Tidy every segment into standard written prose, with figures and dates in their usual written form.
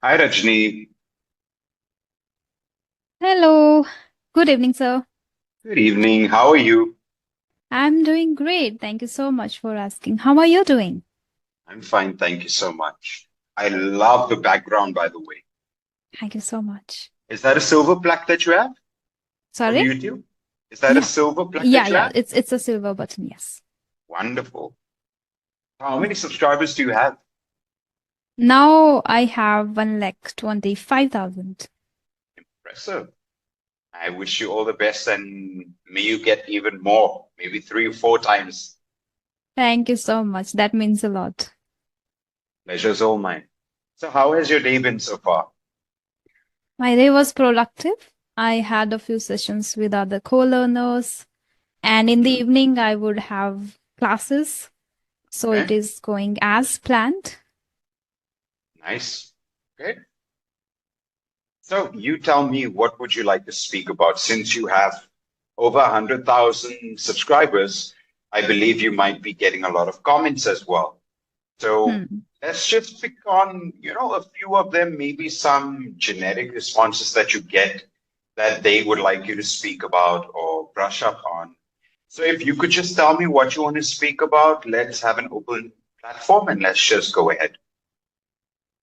Hi Rajni, Hello. Good evening, sir. good evening. How are you? I'm doing great. Thank you so much for asking. How are you doing? I'm fine, thank you so much. I love the background, by the way. Thank you so much. Is that a silver plaque that you have from Sorry? YouTube? Is that a Yeah. silver plaque Yeah, that you yeah. have? It's a silver button, yes. Wonderful. How many Yeah. subscribers do you have? Now I have 1,25,000. Impressive. I wish you all the best and may you get even more, maybe 3 or 4 times. Thank you so much. That means a lot. Pleasure's all mine. So, how has your day been so far? My day was productive. I had a few sessions with other co-learners, and in the Hmm, evening I would have classes. So it okay, is going as planned. nice. Okay. So you tell me, what would you like to speak about? Since you have over 100,000 subscribers, I believe you might be getting a lot of comments as well. So Hmm. let's just pick on, a few of them, maybe some generic responses that you get that they would like you to speak about or brush up on. So if you could just tell me what you want to speak about, let's have an open platform and let's just go ahead.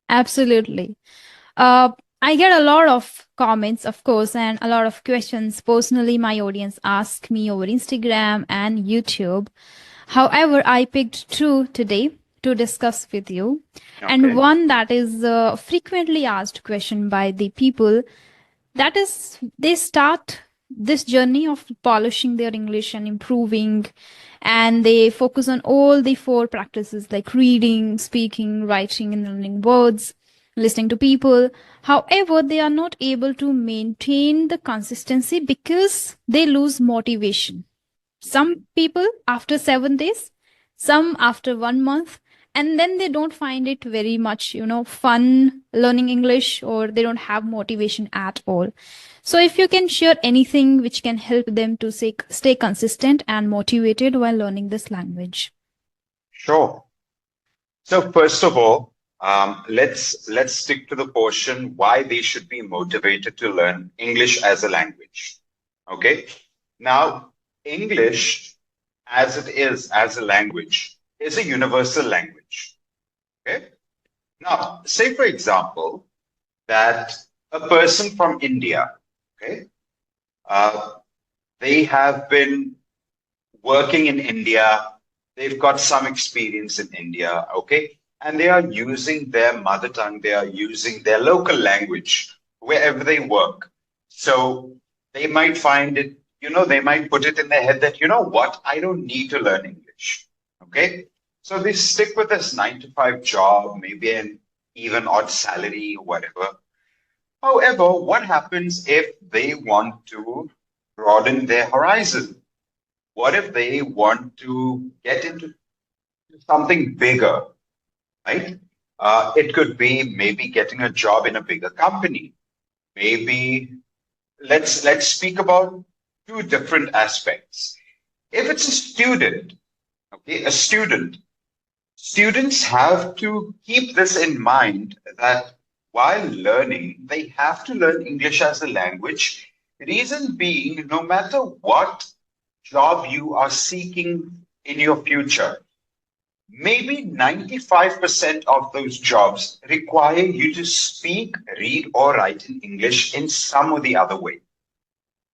Absolutely. Uh, I get a lot of comments, of course, and a lot of questions. Personally, my audience ask me over Instagram and YouTube. However, I picked two today to discuss with you. And Okay. one that is a frequently asked question by the people, that is, they start this journey of polishing their English and improving, and they focus on all the four practices like reading, speaking, writing, and learning words, listening to people. However, they are not able to maintain the consistency because they lose motivation. Some Mhm. people after 7 days, some after 1 month, and then they don't find it very much, fun learning English, or they don't have motivation at all. So, if you can share anything which can help them to stay consistent and motivated while learning this language. Sure. So first of all, let's stick to the portion why they should be motivated to learn English as a language. Okay. Now, English, as it is as a language, is a universal language. Okay. Now, say for example that a person from India, okay, uh, they have been working in India. They've got some experience in India, okay? And they are using their mother tongue, they are using their local language wherever they work. So they might find it, they might put it in their head that, you know what, I don't need to learn English, okay? So they stick with this 9 to 5 job, maybe an even odd salary or whatever. However, what happens if they want to broaden their horizon? What if they want to get into something bigger, right? It could be maybe getting a job in a bigger company. Maybe let's speak about two different aspects. If it's a student, okay, a student, students have to keep this in mind that while learning, they have to learn English as a language. Reason being, no matter what job you are seeking in your future, maybe 95% of those jobs require you to speak, read, or write in English in some or the other way.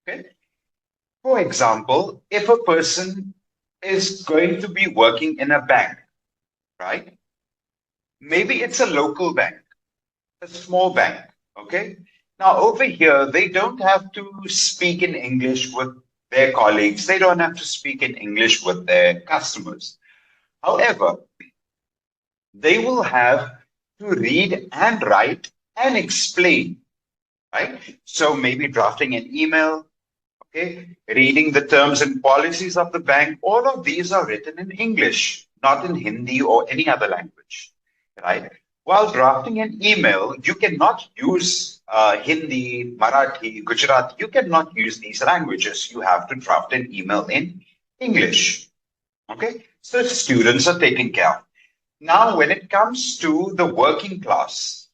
Okay? For example, if a person is going to be working in a bank, right? Maybe it's a local bank, a small bank. Okay? Now, over here, they don't have to speak in English with their colleagues, they don't have to speak in English with their customers. However, they will have to read and write and explain, right? So maybe drafting an email, okay, reading the terms and policies of the bank, all of these are written in English, not in Hindi or any other language, right? While drafting an email, you cannot use Hindi, Marathi, Gujarati. You cannot use these languages. You have to draft an email in English. Okay, so students are taken care of. Now, when it comes to the working class,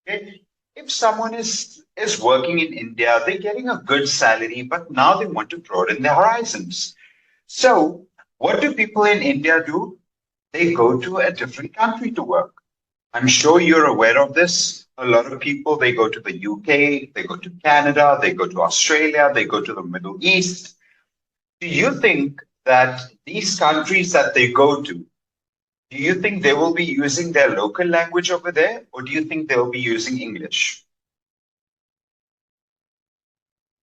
Okay? If someone is working in India, they're getting a good salary, but now they want to broaden their horizons. So, what do people in India do? They go to a different country to work. I'm sure you're aware of this. A lot of people, they go to the UK, they go to Canada, they go to Australia, they go to the Middle East. Do you think that these countries that they go to, do you think they will be using their local language over there, or do you think they'll be using English?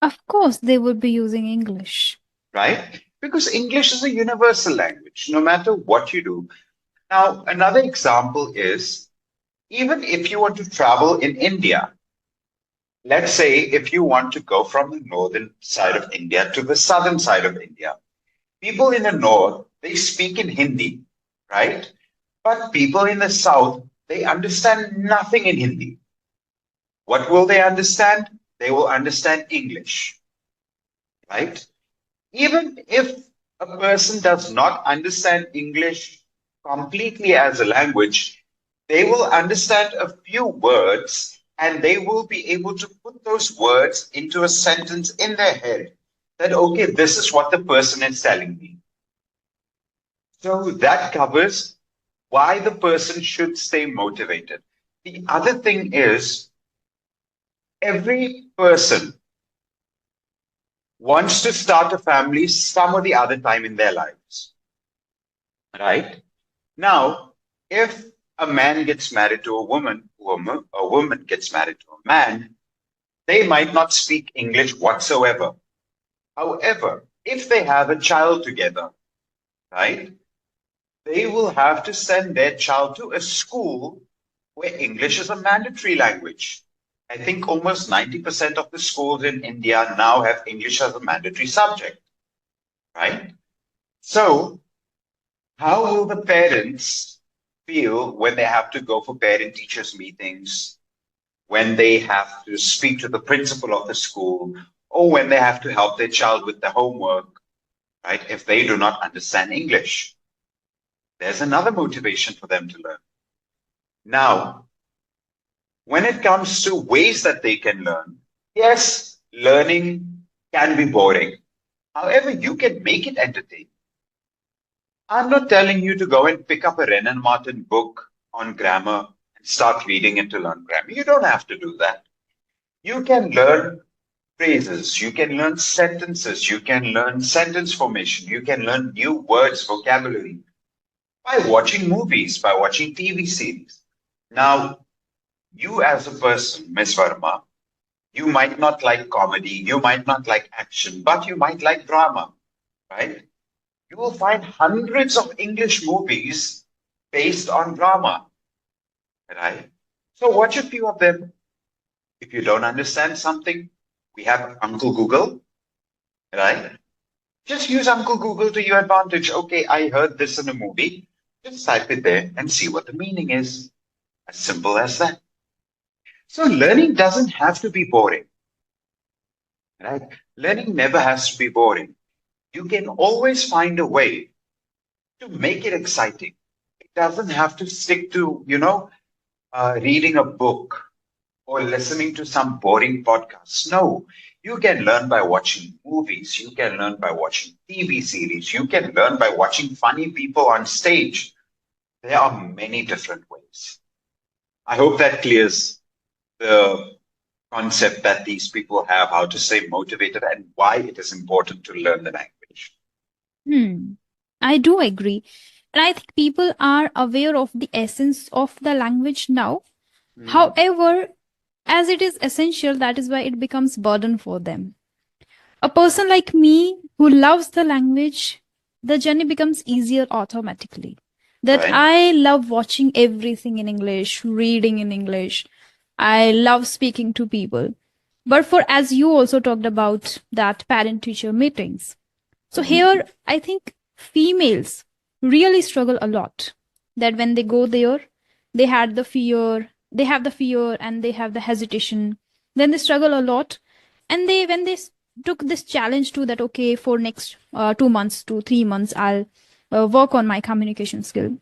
Of course, they would be using English. Right? Because English is a universal language, no matter what you do. Now, another example is even if you want to travel in India, let's say if you want to go from the northern side of India to the southern side of India, people in the north, they speak in Hindi, right? But people in the south, they understand nothing in Hindi. What will they understand? They will understand English, right? Even if a person does not understand English completely as a language, they will understand a few words and they will be able to put those words into a sentence in their head that, okay, this is what the person is telling me. So that covers why the person should stay motivated. The other thing is every person wants to start a family some or the other time in their lives, right? Now, if a man gets married to a woman, or a woman gets married to a man, they might not speak English whatsoever. However, if they have a child together, right, they will have to send their child to a school where English is a mandatory language. I think almost 90% of the schools in India now have English as a mandatory subject, right? So, how will the parents feel when they have to go for parent teachers meetings, when they have to speak to the principal of the school, or when they have to help their child with the homework, right? If they do not understand English, there's another motivation for them to learn. Now, when it comes to ways that they can learn, yes, learning can be boring. However, you can make it entertaining. I'm not telling you to go and pick up a Renan Martin book on grammar and start reading it to learn grammar. You don't have to do that. You can learn phrases, you can learn sentences, you can learn sentence formation, you can learn new words, vocabulary by watching movies, by watching TV series. Now, you as a person, Miss Verma, you might not like comedy, you might not like action, but you might like drama, right? You will find hundreds of English movies based on drama, right? So watch a few of them. If you don't understand something, we have Uncle Google, right? Just use Uncle Google to your advantage. Okay, I heard this in a movie. Just type it there and see what the meaning is. As simple as that. So learning doesn't have to be boring, right? Learning never has to be boring. You can always find a way to make it exciting. It doesn't have to stick to, reading a book or listening to some boring podcasts. No, you can learn by watching movies. You can learn by watching TV series. You can learn by watching funny people on stage. There are many different ways. I hope that clears the concept that these people have, how to stay motivated and why it is important to learn the language. Hmm. I do agree. And I think people are aware of the essence of the language now. Mhm. However, as it is essential, that is why it becomes burden for them. A person like me who loves the language, the journey becomes easier automatically. That Right? I love watching everything in English, reading in English. I love speaking to people. But for, as you also talked about, that parent teacher meetings. So Mhm. here, I think females really struggle a lot. That when they go there, they have the fear and they have the hesitation. Then they struggle a lot. And they, when they took this challenge to that, okay, for next 2 months to 3 months, I'll work on my communication skill.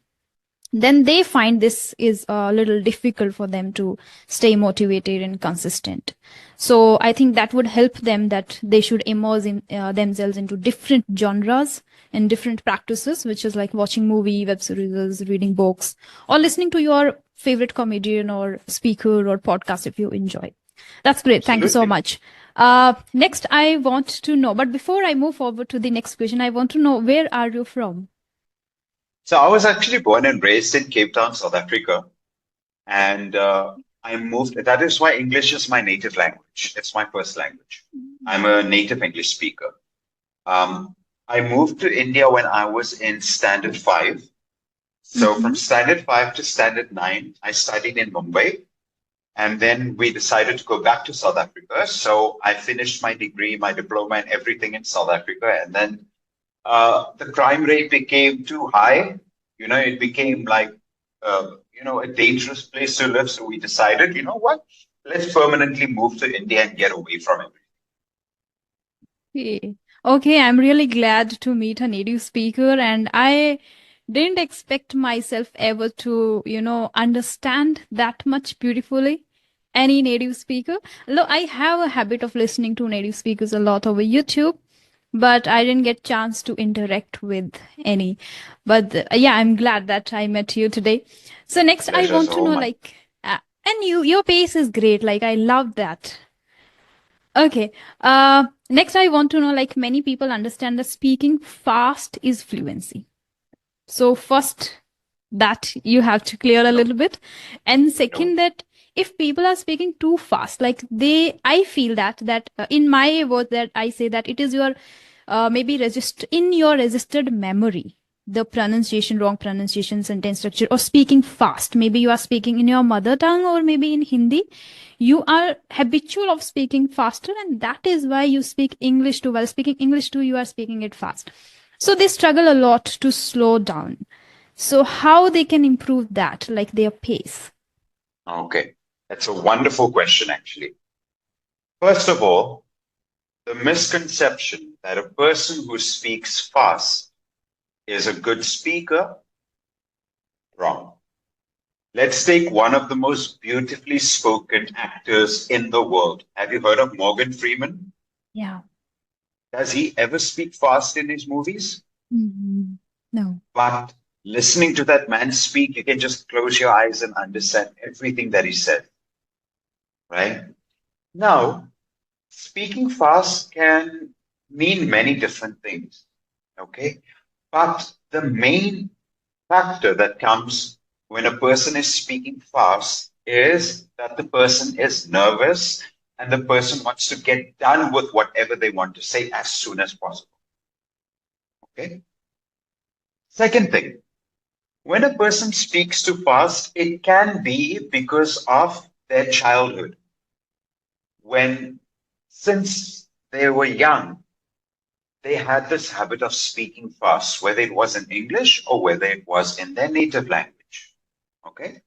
then they find this is a little difficult for them to stay motivated and consistent. So I think that would help them, that they should immerse themselves into different genres and different practices, which is like watching movie, web series, reading books, or listening to your favorite comedian or speaker or podcast if you enjoy. That's great. Thank you so Absolutely. much. Next, I want to know, but before I move forward to the next question, I want to know, where are you from? So I was actually born and raised in Cape Town, South Africa, and I moved. That is why English is my native language. It's my first language. I'm a native English speaker. Um, I moved to India when I was in standard five. So from Mm-hmm. standard five to standard nine, I studied in Mumbai. And then we decided to go back to South Africa. So I finished my degree, my diploma, and everything in South Africa. And then the crime rate became too high. It became like, a dangerous place to live. So we decided, you know what? Let's permanently move to India and get away from it. Okay. Okay, I'm really glad to meet a native speaker, and I didn't expect myself ever to, understand that much beautifully any native speaker. Look, I have a habit of listening to native speakers a lot over YouTube, but I didn't get chance to interact with any. But yeah, I'm glad that I met you today. So next, I Pleasure's want to all know, mine. like, and your pace is great. Like, I love that. Okay. Next, I want to know, like, many people understand that speaking fast is fluency. So first, that you have to clear a No, little bit. And no. second, that if people are speaking too fast, like I feel that in my word, that I say that it is your maybe register in your registered memory, the pronunciation, wrong pronunciation, sentence structure, or speaking fast. Maybe you are speaking in your mother tongue or maybe in Hindi. You are habitual of speaking faster, and that is why you speak English too. While speaking English too, you are speaking it fast. So they struggle a lot to slow down. So how they can improve that, like their pace? Okay. That's a wonderful question, actually. First of all, the misconception that a person who speaks fast is a good speaker, wrong. Let's take one of the most beautifully spoken actors in the world. Have you heard of Morgan Freeman? Yeah. Does he ever speak fast in his movies? Mhm. No. But listening to that man speak, you can just close your eyes and understand everything that he said, right? Now, speaking fast can mean many different things, okay? But the main factor that comes when a person is speaking fast is that the person is nervous and the person wants to get done with whatever they want to say as soon as possible. Okay. Second thing, when a person speaks too fast, it can be because of their childhood. When, since they were young, they had this habit of speaking fast, whether it was in English or whether it was in their native language. Okay.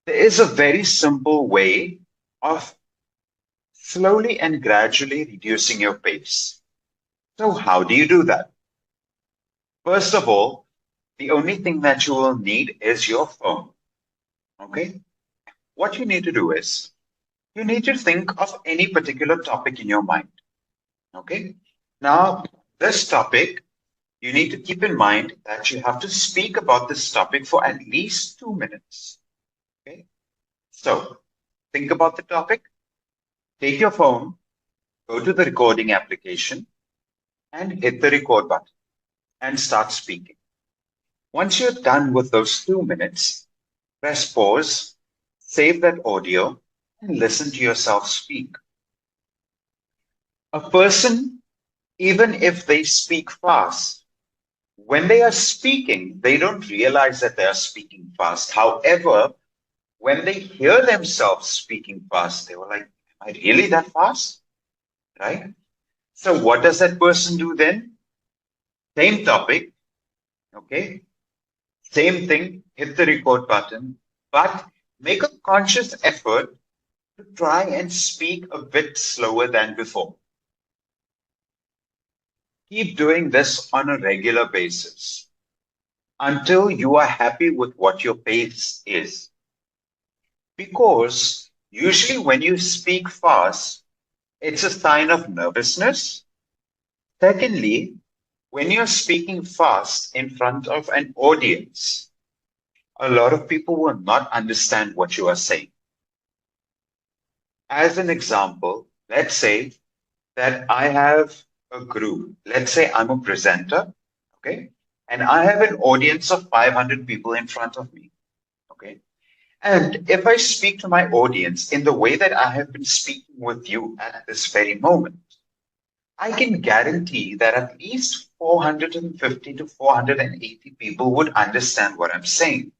There is a very simple way of slowly and gradually reducing your pace. So, how do you do that? First of all, the only thing that you will need is your phone. Okay? What you need to do is you need to think of any particular topic in your mind. Okay? Now, this topic, you need to keep in mind that you have to speak about this topic for at least 2 minutes. Okay? So, think about the topic, take your phone, go to the recording application, and hit the record button and start speaking. Once you're done with those 2 minutes, press pause, save that audio, and listen to yourself speak. A person, even if they speak fast, when they are speaking, they don't realize that they are speaking fast. However, when they hear themselves speaking fast, they were like, am I really that fast? Right? So, what does that person do then? Same topic, okay? Same thing, hit the record button, but make a conscious effort to try and speak a bit slower than before. Keep doing this on a regular basis. until you are happy with what your pace is. Because usually when you speak fast, it's a sign of nervousness. Secondly, when you're speaking fast in front of an audience, a lot of people will not understand what you are saying. As an example, let's say that I have a group. Let's say I'm a presenter, okay? And I have an audience of 500 people in front of me, okay? And if I speak to my audience in the way that I have been speaking with you at this very moment, I can guarantee that at least 450 to 480 people would understand what I'm saying.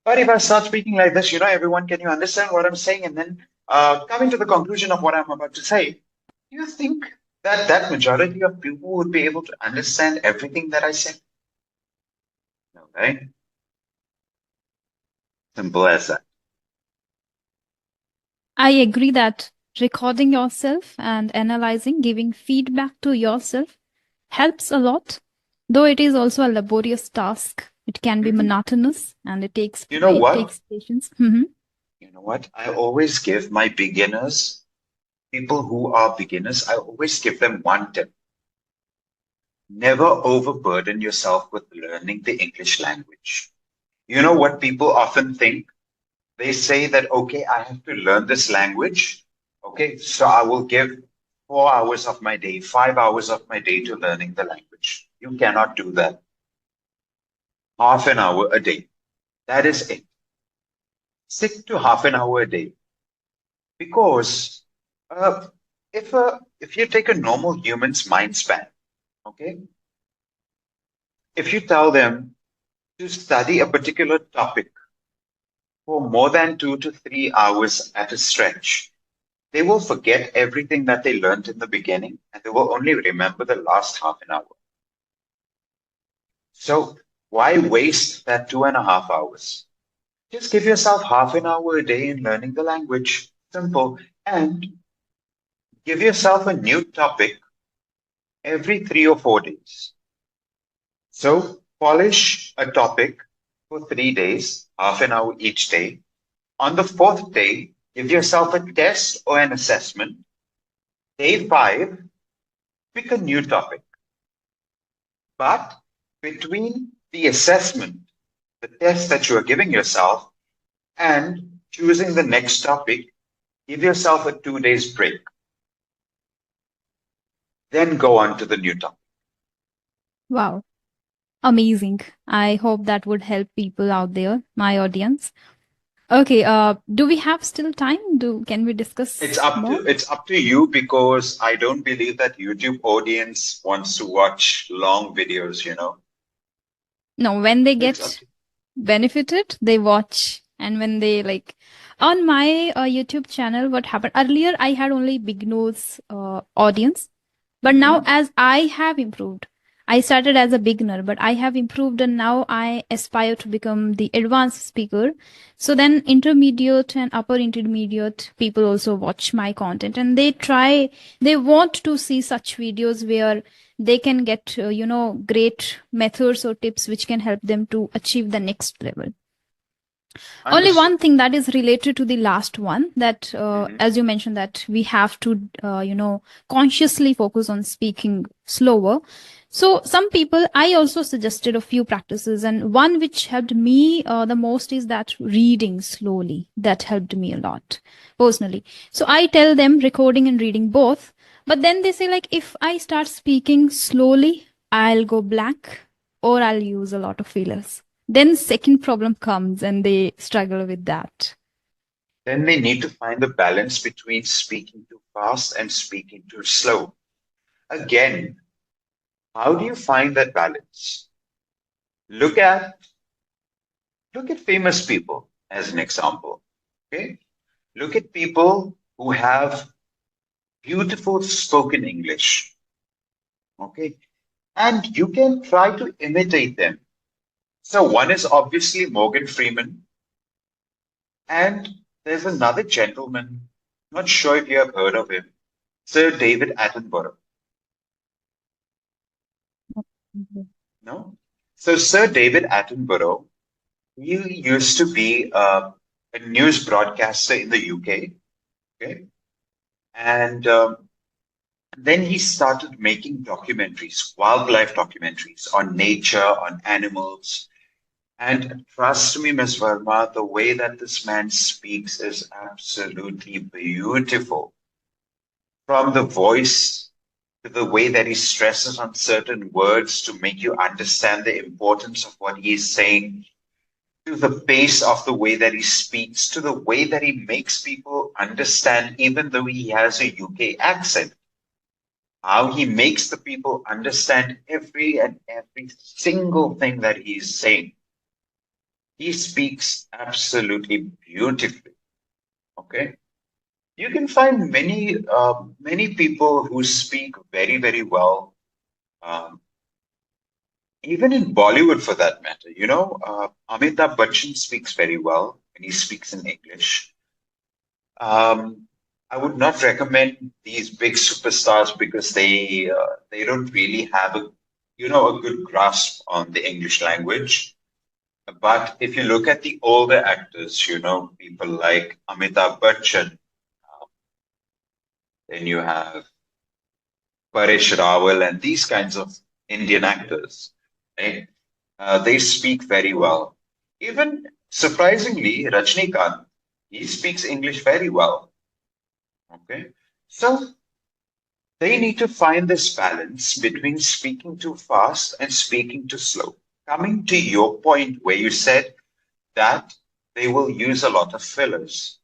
But if I start speaking like this, everyone, can you understand what I'm saying? And then coming to the conclusion of what I'm about to say, do you think that that majority of people would be able to understand everything that I say? No, right? Simple as that. I agree that recording yourself and analyzing, giving feedback to yourself helps a lot, though it is also a laborious task. It can be Mhm. monotonous and You know it what? takes patience. Mhm. You know what? I always give my beginners, people who are beginners, I always give them one tip. Never overburden yourself with learning the English language. You know what people often think? They say that, okay, I have to learn this language. Okay, so I will give 4 hours of my day, 5 hours of my day to learning the language. You cannot do that. Half an hour a day. That is it. Stick to half an hour a day. Because uh, if you take a normal human's mind span, okay, if you tell them to study a particular topic for more than 2 to 3 hours at a stretch, they will forget everything that they learned in the beginning and they will only remember the last half an hour. So why waste that 2.5 hours? Just give yourself half an hour a day in learning the language. Simple. And give yourself a new topic every 3 or 4 days. So polish a topic for 3 days, half an hour each day. On the fourth day, give yourself a test or an assessment. Day five, pick a new topic. But between the assessment, the test that you are giving yourself, and choosing the next topic, give yourself a 2 days break. Then go on to the new topic. Wow, amazing. I hope that would help people out there, my audience. Okay, do we have still time? Can we It's discuss up more? to it's up to you because I don't believe that YouTube audience wants to watch long videos. No, when they It's up get to benefited, they watch. And when they like on my YouTube channel, what happened earlier, I had only beginners audience. But now, Mhm. as I have improved, I started as a beginner, but I have improved and now I aspire to become the advanced speaker. So then, intermediate and upper intermediate people also watch my content and they want to see such videos where they can get, great methods or tips which can help them to achieve the next level. Only Understood. one thing that is related to the last one that, Mhm. as you mentioned, that we have to, consciously focus on speaking slower. So, some people, I also suggested a few practices, and one which helped me the most is that reading slowly. That helped me a lot personally. So, I tell them recording and reading both, but then they say, like, if I start speaking slowly, I'll go blank or I'll use a lot of fillers. Then second problem comes and they struggle with that. Then they need to find the balance between speaking too fast and speaking too slow. Again, how do you find that balance? Look at look at famous people as an example. Okay? Look at people who have beautiful spoken English. Okay? And you can try to imitate them. So one is obviously Morgan Freeman, and there's another gentleman, not sure if you have heard of him, Sir David Attenborough. Mhm. No? So Sir David Attenborough, he used to be a news broadcaster in the UK. Okay, and then he started making documentaries, wildlife documentaries on nature, on animals. And trust me, Ms. Verma, the way that this man speaks is absolutely beautiful. From the voice to the way that he stresses on certain words to make you understand the importance of what he is saying, to the pace of the way that he speaks, to the way that he makes people understand, even though he has a UK accent, how he makes the people understand every single thing that he is saying. He speaks absolutely beautifully. Okay, you can find many people who speak very well, um, even in Bollywood for that matter. Amitabh Bachchan speaks very well and he speaks in English. Um, I would not recommend these big superstars because they don't really have a good grasp on the English language. But if you look at the older actors, people like Amitabh Bachchan, then you have Paresh Rawal and these kinds of Indian actors, right? They speak very well. Even surprisingly, Rajnikant, he speaks English very well. Okay, so they need to find this balance between speaking too fast and speaking too slow. Coming to your point where you said that they will use a lot of fillers.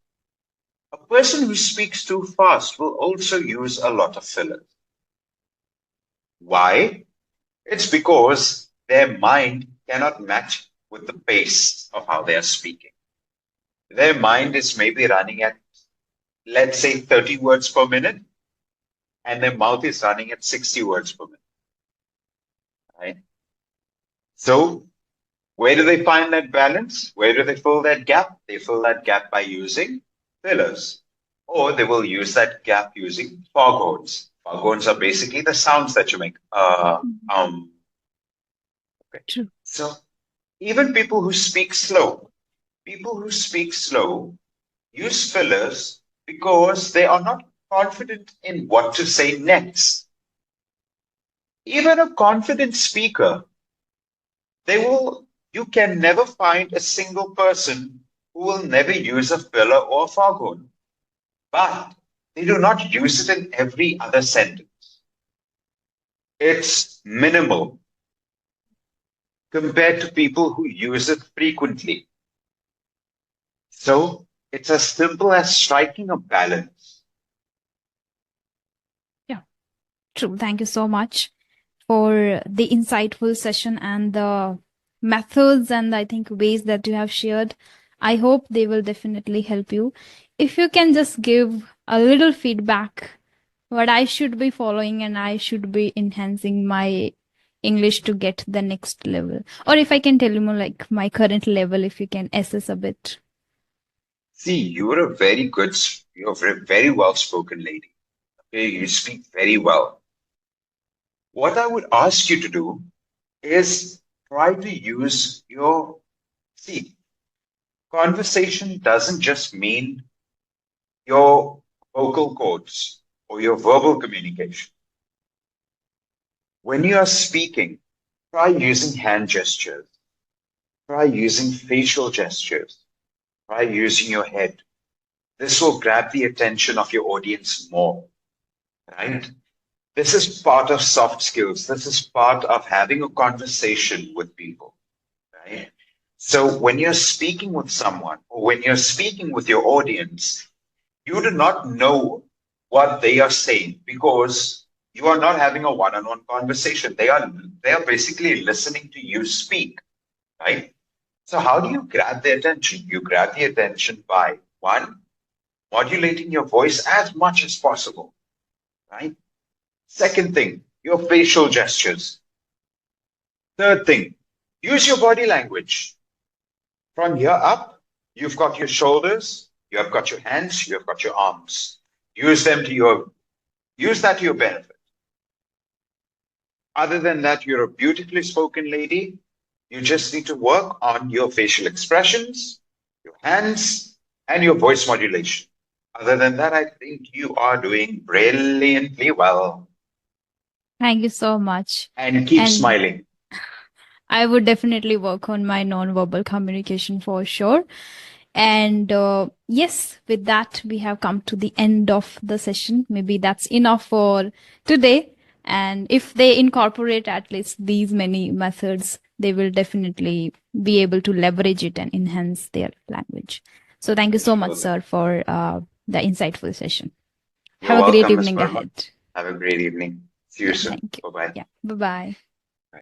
A person who speaks too fast will also use a lot of fillers. Why? It's because their mind cannot match with the pace of how they are speaking. Their mind is maybe running at, let's say, 30 words per minute, and their mouth is running at 60 words per minute, right? So, where do they find that balance? Where do they fill that gap? They fill that gap by using fillers, or they will use that gap using foghorns. Foghorns are basically the sounds that you make. Mhm. Okay. True. So even people who speak slow use fillers because they are not confident in what to say next. Even a confident speaker, you can never find a single person who will never use a filler or a foghorn, but they do not use it in every other sentence. It's minimal compared to people who use it frequently. So it's as simple as striking a balance. Yeah, true. Thank you so much for the insightful session and the methods and I think ways that you have shared. I hope they will definitely help you. If you can just give a little feedback, what I should be following and I should be enhancing my English to get the next level. Or if I can tell you more like my current level, if you can assess a bit. See, you're a very well spoken lady. Okay, you speak very well. What I would ask you to do is try to use see, conversation doesn't just mean your vocal cords or your verbal communication. When you are speaking, try using hand gestures, try using facial gestures, try using your head. This will grab the attention of your audience more, right? This is part of soft skills. This is part of having a conversation with people, right? So when you're speaking with someone or when you're speaking with your audience, you do not know what they are saying because you are not having a one-on-one conversation. They are basically listening to you speak, right? So how do you grab their attention? You grab the attention by one, modulating your voice as much as possible, right? Second thing, your facial gestures. Third thing, use your body language. From here up, you've got your shoulders, you have got your hands, you have got your arms. Use them to your use that to your benefit. Other than that, you're a beautifully spoken lady. You just need to work on your facial expressions, your hands, and your voice modulation. Other than that, I think you are doing brilliantly well. Thank you so much. And keep And smiling. I would definitely work on my non-verbal communication for sure. And yes, with that, we have come to the end of the session. Maybe that's enough for today. And if they incorporate at least these many methods, they will definitely be able to leverage it and enhance their language. So thank you I'm so much, sure that. sir, for the insightful session. You're Have a great welcome, Miss evening Verma. ahead. Have a great evening. See you Yeah, soon. thank you. Bye bye. Yeah, bye bye.